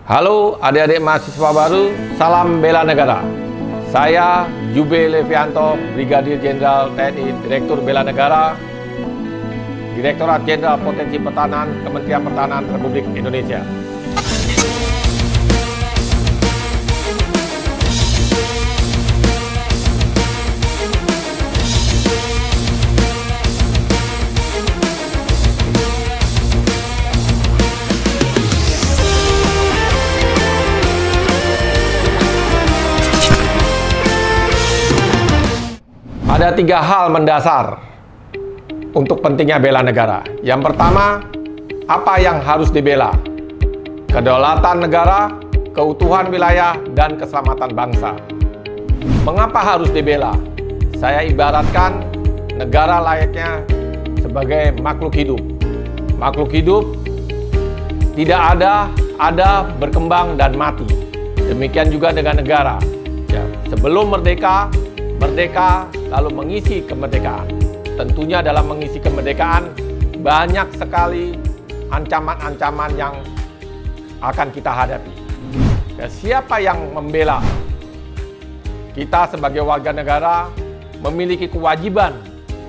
Halo adik-adik mahasiswa baru, salam bela negara. Saya Jube Levianto, Brigadir Jenderal TNI, Direktur Bela Negara, Direktorat Jenderal Potensi Pertahanan, Kementerian Pertahanan Republik Indonesia. Ada 3 hal mendasar untuk pentingnya bela negara. Yang pertama, apa yang harus dibela? Kedaulatan negara, keutuhan wilayah, dan keselamatan bangsa. Mengapa harus dibela? Saya ibaratkan negara layaknya sebagai makhluk hidup. Makhluk hidup tidak ada, berkembang, dan mati. Demikian juga dengan negara. Sebelum merdeka, lalu mengisi kemerdekaan. Tentunya dalam mengisi kemerdekaan banyak sekali ancaman-ancaman yang akan kita hadapi. Siapa yang membela? Kita sebagai warga negara memiliki kewajiban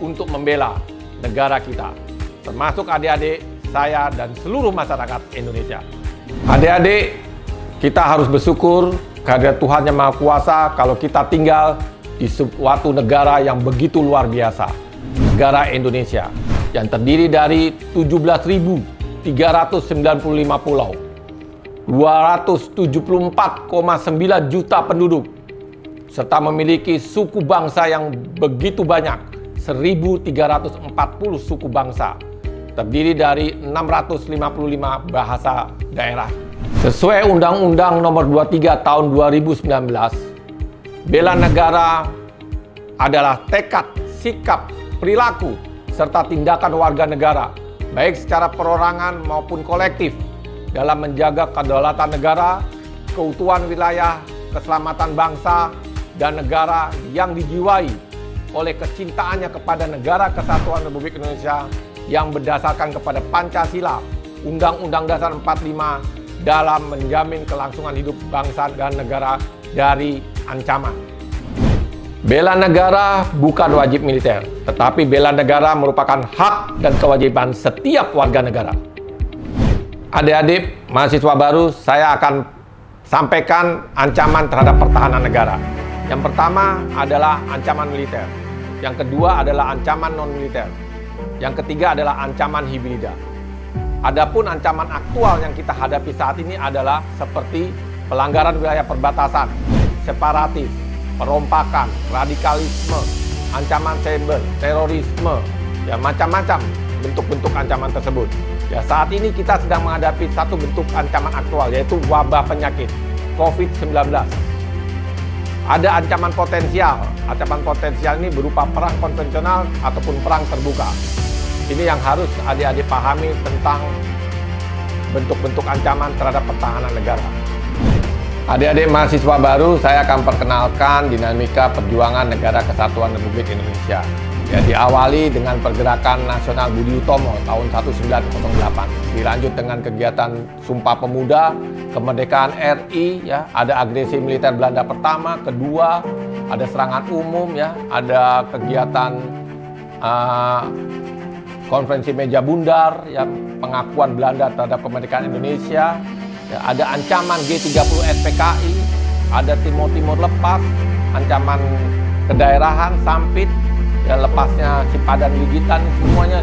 untuk membela negara kita, termasuk adik-adik saya dan seluruh masyarakat Indonesia. Adik-adik, kita harus bersyukur kehadirat Tuhan Yang Maha Kuasa kalau kita tinggal di suatu negara yang begitu luar biasa, negara Indonesia, yang terdiri dari 17.395 pulau, 274,9 juta penduduk, serta memiliki suku bangsa yang begitu banyak, 1.340 suku bangsa, terdiri dari 655 bahasa daerah. Sesuai Undang-Undang Nomor 23 Tahun 2019, bela negara adalah tekad, sikap, perilaku, serta tindakan warga negara, baik secara perorangan maupun kolektif, dalam menjaga kedaulatan negara, keutuhan wilayah, keselamatan bangsa, dan negara yang dijiwai oleh kecintaannya kepada Negara Kesatuan Republik Indonesia yang berdasarkan kepada Pancasila, Undang-Undang Dasar 45, dalam menjamin kelangsungan hidup bangsa dan negara dari ancaman. Bela negara bukan wajib militer, tetapi bela negara merupakan hak dan kewajiban setiap warga negara. Adik-adik mahasiswa baru, saya akan sampaikan ancaman terhadap pertahanan negara. Yang pertama adalah ancaman militer, yang kedua adalah ancaman non-militer, yang ketiga adalah ancaman hibrida. Adapun ancaman aktual yang kita hadapi saat ini adalah seperti pelanggaran wilayah perbatasan, separatis, perompakan, radikalisme, ancaman cyber, terorisme, macam-macam bentuk-bentuk ancaman tersebut. Saat ini kita sedang menghadapi satu bentuk ancaman aktual, yaitu wabah penyakit COVID-19. Ada ancaman potensial. Ancaman potensial ini berupa perang konvensional ataupun perang terbuka. Ini yang harus adik-adik pahami tentang bentuk-bentuk ancaman terhadap pertahanan negara. Adik-adik mahasiswa baru, saya akan perkenalkan dinamika perjuangan Negara Kesatuan Republik Indonesia. Diawali dengan Pergerakan Nasional Budi Utomo tahun 1908. Dilanjut dengan kegiatan Sumpah Pemuda, Kemerdekaan RI, ada agresi militer Belanda pertama, kedua, ada serangan umum, ada kegiatan Konferensi Meja Bundar, pengakuan Belanda terhadap kemerdekaan Indonesia. Ada ancaman G30 SPKI, ada Timur-Timur lepas, ancaman kedaerahan, Sampit, lepasnya Cipadan Ligitan, semuanya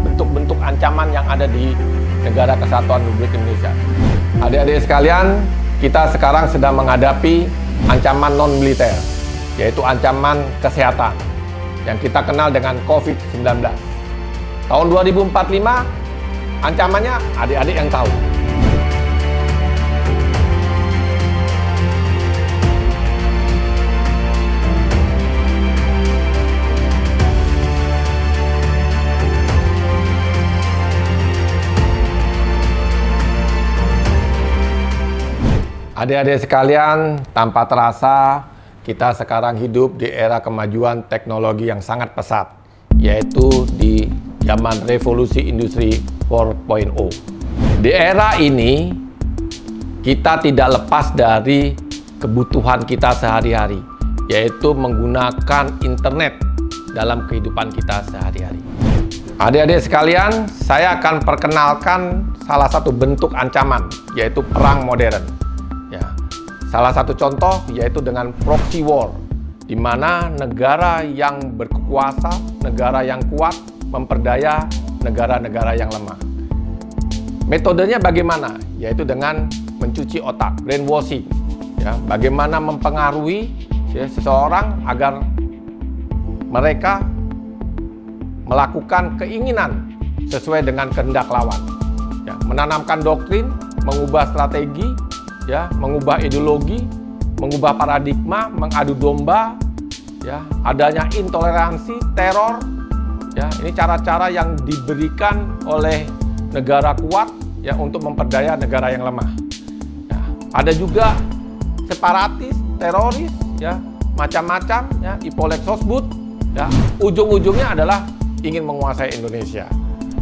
bentuk-bentuk ancaman yang ada di Negara Kesatuan Republik Indonesia. Adik-adik sekalian, kita sekarang sedang menghadapi ancaman non-militer, yaitu ancaman kesehatan, yang kita kenal dengan COVID-19. Tahun 2045, ancamannya adik-adik yang tahu. Adik-adik sekalian, tanpa terasa kita sekarang hidup di era kemajuan teknologi yang sangat pesat, yaitu di zaman revolusi industri 4.0. Di era ini kita tidak lepas dari kebutuhan kita sehari-hari, yaitu menggunakan internet dalam kehidupan kita sehari-hari. Adik-adik sekalian, saya akan perkenalkan salah satu bentuk ancaman, yaitu perang modern. Ya, salah satu contoh yaitu dengan proxy war, di mana negara yang berkuasa, negara yang kuat, memperdaya negara-negara yang lemah. Metodenya bagaimana? Yaitu dengan mencuci otak, brainwashing. Ya, bagaimana mempengaruhi seseorang agar mereka melakukan keinginan sesuai dengan kehendak lawan. Ya, menanamkan doktrin, mengubah strategi, ya, mengubah ideologi, mengubah paradigma, mengadu domba, ya, adanya intoleransi, teror. Ya, ini cara-cara yang diberikan oleh negara kuat ya untuk memperdaya negara yang lemah. Ya, ada juga separatis, teroris, ya, macam-macam, ya, Ipolek Sosbud, ya, ujung-ujungnya adalah ingin menguasai Indonesia.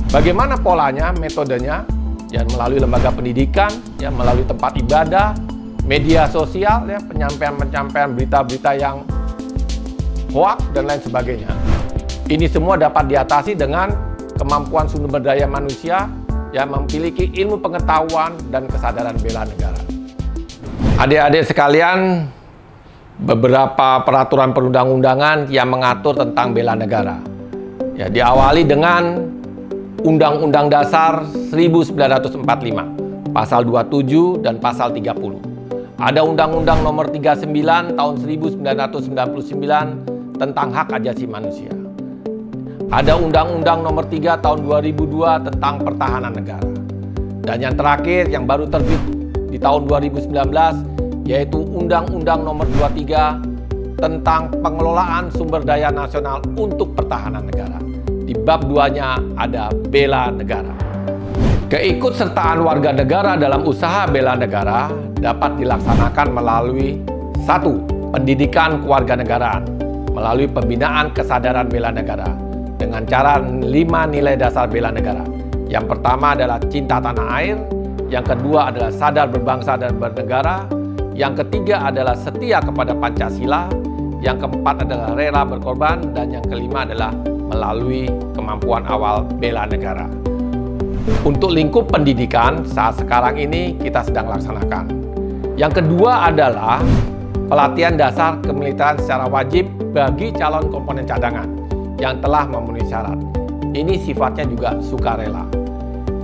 Bagaimana polanya, metodenya? Ya, melalui lembaga pendidikan, ya, melalui tempat ibadah, media sosial, ya, penyampaian berita-berita yang hoak dan lain sebagainya. Ini semua dapat diatasi dengan kemampuan sumber daya manusia yang memiliki ilmu pengetahuan dan kesadaran bela negara. Adik-adik sekalian, beberapa peraturan perundang-undangan yang mengatur tentang bela negara. Ya, diawali dengan Undang-Undang Dasar 1945, Pasal 27 dan Pasal 30. Ada Undang-Undang Nomor 39 Tahun 1999 tentang hak asasi manusia. Ada Undang-Undang Nomor 3 Tahun 2002 tentang pertahanan negara. Dan yang terakhir yang baru terbit di tahun 2019 yaitu Undang-Undang Nomor 23 tentang pengelolaan sumber daya nasional untuk pertahanan negara. Di bab 2-nya ada bela negara. Keikutsertaan warga negara dalam usaha bela negara dapat dilaksanakan melalui 1. Pendidikan kewarganegaraan, melalui pembinaan kesadaran bela negara dengan cara 5 nilai dasar bela negara. Yang pertama adalah cinta tanah air, yang kedua adalah sadar berbangsa dan bernegara, yang ketiga adalah setia kepada Pancasila, yang keempat adalah rela berkorban, dan yang kelima adalah melalui kemampuan awal bela negara. Untuk lingkup pendidikan saat sekarang ini kita sedang laksanakan. Yang kedua adalah pelatihan dasar kemiliteran secara wajib bagi calon komponen cadangan yang telah memenuhi syarat. Ini sifatnya juga sukarela.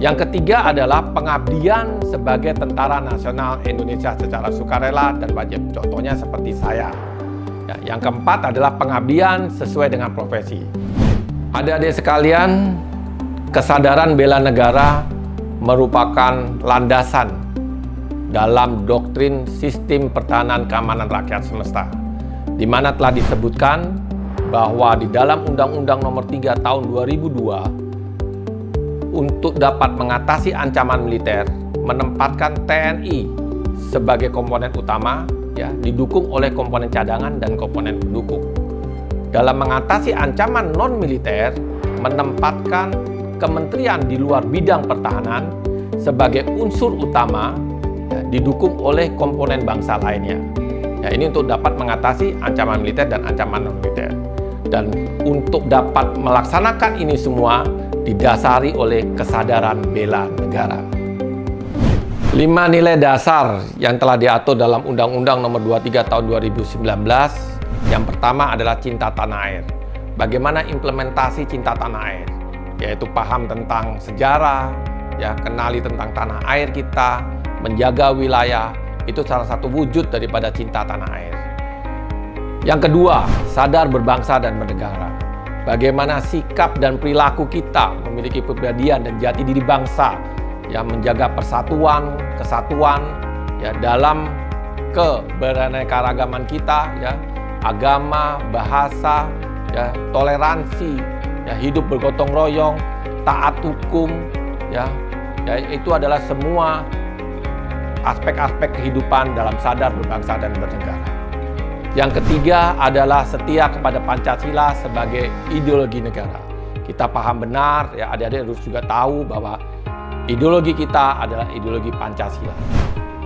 Yang ketiga adalah pengabdian sebagai Tentara Nasional Indonesia secara sukarela dan wajib. Contohnya seperti saya. Ya, yang keempat adalah pengabdian sesuai dengan profesi. Adik-adik sekalian, kesadaran bela negara merupakan landasan dalam doktrin sistem pertahanan keamanan rakyat semesta, di mana telah disebutkan bahwa di dalam Undang-Undang Nomor 3 Tahun 2002 untuk dapat mengatasi ancaman militer, menempatkan TNI sebagai komponen utama, ya, didukung oleh komponen cadangan dan komponen pendukung. Dalam mengatasi ancaman non-militer, menempatkan kementerian di luar bidang pertahanan sebagai unsur utama, ya, didukung oleh komponen bangsa lainnya. Ya, ini untuk dapat mengatasi ancaman militer dan ancaman non-militer. Dan untuk dapat melaksanakan ini semua didasari oleh kesadaran bela negara. 5 nilai dasar yang telah diatur dalam Undang-Undang Nomor 23 Tahun 2019. Yang pertama adalah cinta tanah air. Bagaimana implementasi cinta tanah air? Yaitu paham tentang sejarah, ya, kenali tentang tanah air kita, menjaga wilayah. Itu salah satu wujud daripada cinta tanah air. Yang kedua, sadar berbangsa dan bernegara. Bagaimana sikap dan perilaku kita memiliki kepribadian dan jati diri bangsa yang menjaga persatuan, kesatuan, ya, dalam keberaneka-ragaman kita, ya, agama, bahasa, ya, toleransi, ya, hidup bergotong royong, taat hukum, ya, itu adalah semua aspek-aspek kehidupan dalam sadar berbangsa dan bernegara. Yang ketiga adalah setia kepada Pancasila sebagai ideologi negara. Kita paham benar, ya, adik-adik harus juga tahu bahwa ideologi kita adalah ideologi Pancasila.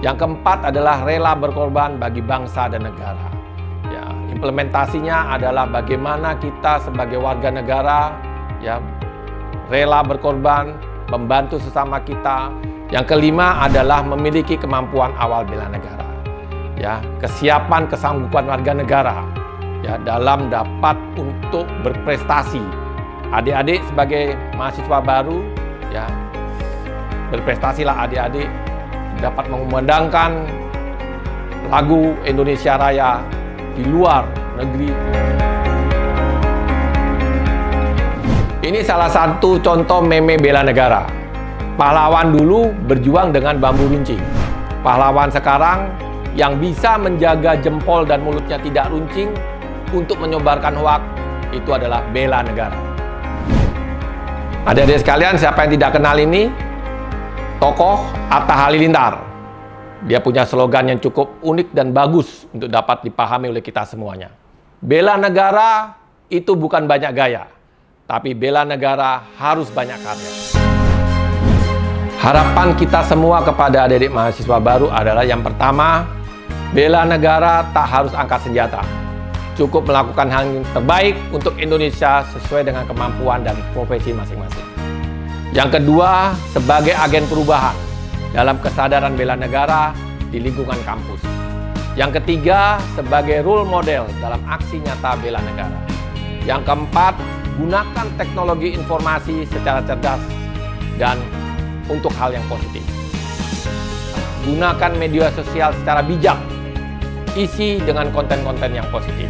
Yang keempat adalah rela berkorban bagi bangsa dan negara. Ya, implementasinya adalah bagaimana kita sebagai warga negara ya rela berkorban, membantu sesama kita. Yang kelima adalah memiliki kemampuan awal bela negara. Ya, kesiapan kesanggupan warga negara ya dalam dapat untuk berprestasi. Adik-adik sebagai mahasiswa baru ya berprestasilah adik-adik dapat mengumandangkan lagu Indonesia Raya di luar negeri. Ini salah satu contoh meme bela negara. Pahlawan dulu berjuang dengan bambu runcing. Pahlawan sekarang yang bisa menjaga jempol dan mulutnya tidak runcing untuk menyebarkan hoaks itu adalah bela negara. Adik-adik sekalian, siapa yang tidak kenal ini? Tokoh Atta Halilintar. Dia punya slogan yang cukup unik dan bagus untuk dapat dipahami oleh kita semuanya. Bela negara itu bukan banyak gaya, tapi bela negara harus banyak karya. Harapan kita semua kepada adik-adik mahasiswa baru adalah yang pertama, bela negara tak harus angkat senjata. Cukup melakukan hal yang terbaik untuk Indonesia sesuai dengan kemampuan dan profesi masing-masing. Yang kedua, sebagai agen perubahan dalam kesadaran bela negara di lingkungan kampus. Yang ketiga, sebagai role model dalam aksi nyata bela negara. Yang keempat, gunakan teknologi informasi secara cerdas dan untuk hal yang positif. Gunakan media sosial secara bijak, isi dengan konten-konten yang positif.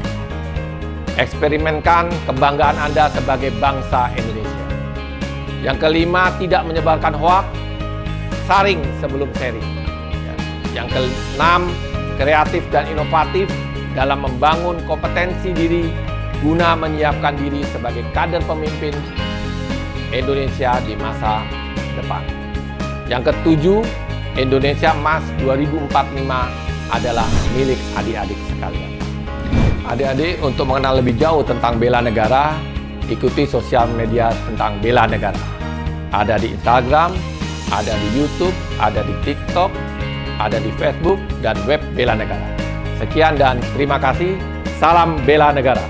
Eksperimenkan kebanggaan Anda sebagai bangsa Indonesia. Yang kelima, tidak menyebarkan hoaks, saring sebelum sharing. Yang keenam, kreatif dan inovatif dalam membangun kompetensi diri guna menyiapkan diri sebagai kader pemimpin Indonesia di masa depan. Yang ketujuh, Indonesia Emas 2045 adalah milik adik-adik sekalian. Adik-adik, untuk mengenal lebih jauh tentang bela negara, ikuti sosial media tentang bela negara. Ada di Instagram, ada di YouTube, ada di TikTok, ada di Facebook, dan web bela negara. Sekian dan terima kasih. Salam bela negara.